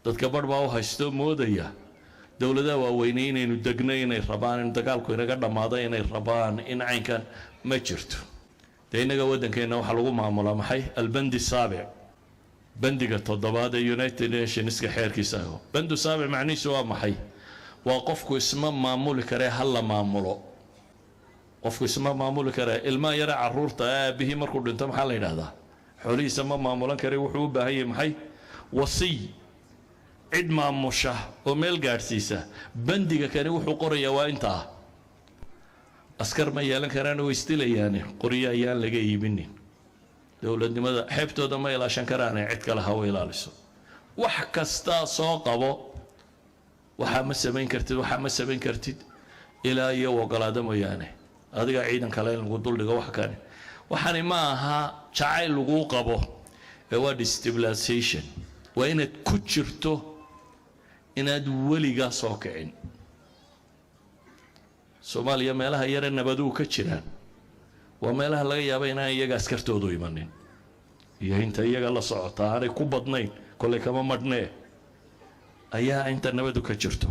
dadka badh baa u haysto moodaya dawladaha waaweynay inaynu degnay inay rabaan in dagaalku inaga dhamaado inay rabaan in caynkan ma jirto de inaga wadankeena waxa lagu maamulaa maxay albandi saabic bandiga toddobaad ee United Nations ka xeerkiisa ah bandu saabic macnihiisu waa maxay waa qofku isma maamuli kare hal la maamulo qofku isma maamuli kare ilma yara caruurta aabihi markuu dhinto maxaa la yiraahdaa xoolihiisa ma maamulan kare wuxuu u baahan yahay maxay wasiy cid maamusha oo meel gaarsiisa bandiga kani wuxuu qorayaa waa intaa askar ma yeelan karaan oo istilayaan qoriya ayaan laga iibinin dawladnimada xeebtooda ma ilaashan karaan cid kale ha ilaaliso wax kasta soo qabo waxa ma samayn kartid ilaa iyo ogolaado mooyaane adiga ciidan kale lagu dul dhigo wax kale waxani ma aha jacayl lagu qabo ee waa destabilization waa inaad ku jirto inaad weliga soo kicin Soomaaliya meelaha yar nabadu ka jiraan waa meelaha laga yaabay inaan iyaga askartoodu imanin iyo inta iyaga la socota aanay ku badnayn kole kama madnee ayaa inta nabadu ka jirto